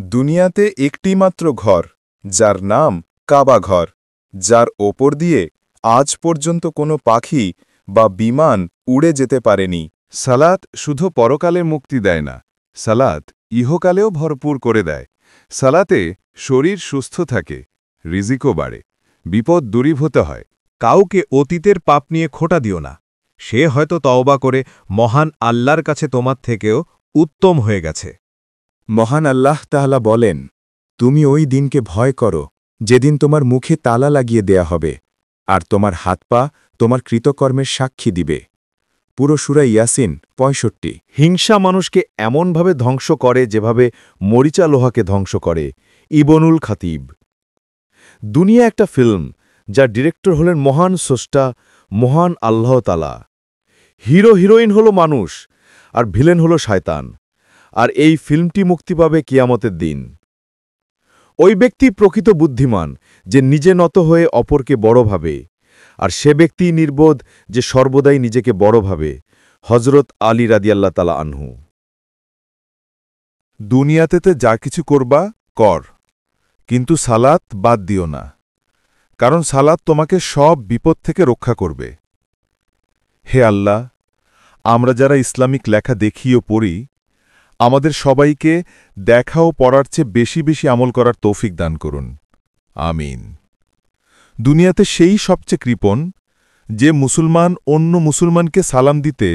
দুনিয়াতে একটি মাত্র ঘর, যার নাম কাবা ঘর, যার ওপর দিয়ে আজ পর্যন্ত কোনো পাখি বা বিমান উড়ে যেতে পারেনি। সালাত শুধু পরকালে মুক্তি দেয় না, সালাত ইহকালেও ভরপুর করে দেয়। সালাতে শরীর সুস্থ থাকে, রিজিকও বাড়ে, বিপদ দূরীভূত হয়। কাউকে অতীতের পাপ নিয়ে খোঁটা দিও না। সে হয়তো তওবা করে মহান আল্লাহর কাছে তোমার থেকেও উত্তম হয়ে গেছে। মহান আল্লাহ তাআলা বলেন, তুমি ওই দিনকে ভয় করো যেদিন তোমার মুখে তালা লাগিয়ে দেয়া হবে, আর তোমার হাত পা তোমার কৃতকর্মের সাক্ষী দিবে। পুরো সূরা ইয়াসিন ৬৫। হিংসা মানুষকে এমনভাবে ধ্বংস করে যেভাবে মরিচা লোহাকে ধ্বংস করে। ইবনুল খাতিব। দুনিয়া একটা ফিল্ম, যার ডিরেক্টর হলেন মহান স্রষ্টা, মহান আল্লাহ তাআলা। হিরো হিরোইন হল মানুষ, আর ভিলেন হল শয়তান। আর এই ফিল্মটি মুক্তি পাবে কিয়ামতের দিন। ওই ব্যক্তি প্রকৃত বুদ্ধিমান, যে নিজে নত হয়ে অপরকে বড় ভাবে, আর সে ব্যক্তি নির্বোধ, যে সর্বদাই নিজেকে বড় ভাবে। হজরত আলী রাদিয়াল্লাহু তাআলা আনহু। দুনিয়াতেতে যা কিছু করবা কর, কিন্তু সালাত বাদ দিও না, কারণ সালাত তোমাকে সব বিপদ থেকে রক্ষা করবে। হে আল্লাহ, আমরা যারা ইসলামিক লেখা দেখি ও পড়ি, আমাদের সবাইকে দেখা ও পড়ার চেয়ে বেশি বেশি আমল করার তৌফিক দান করুন। আমিন। দুনিয়াতে সেই সবচেয়ে কৃপণ, যে মুসলমান অন্য মুসলমানকে সালাম দিতে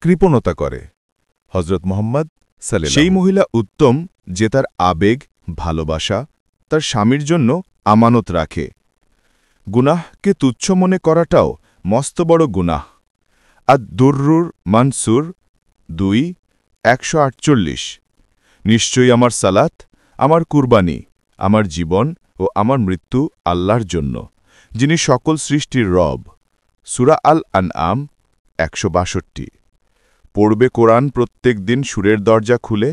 কৃপণতা করে। হজরত মুহাম্মদ সাল্লাল্লাহু। সেই মহিলা উত্তম, যে তার আবেগ, ভালোবাসা তার স্বামীর জন্য আমানত রাখে। গুনাহকে তুচ্ছ মনে করাটাও মস্ত বড় গুনাহ। আদ-দুররুর মানসুর ২:১৪৮। নিশ্চয়ই আমার সালাত, আমার কুরবানি, আমার জীবন ও আমার মৃত্যু আল্লাহর জন্য, যিনি সকল সৃষ্টির রব। সূরা আল-আনআম ১৬২। পড়বে কোরআন প্রত্যেক দিন সুরের দরজা খুলে,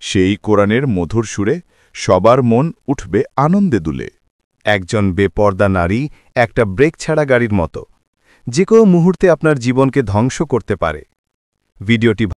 সেই কোরআনের মধুর সুরে সবার মন উঠবে আনন্দে দুলে। একজন বেপর্দা নারী একটা ব্রেক ছাড়া গাড়ির মতো, যে কোনো মুহূর্তে আপনার জীবনকে ধ্বংস করতে পারে। ভিডিওটি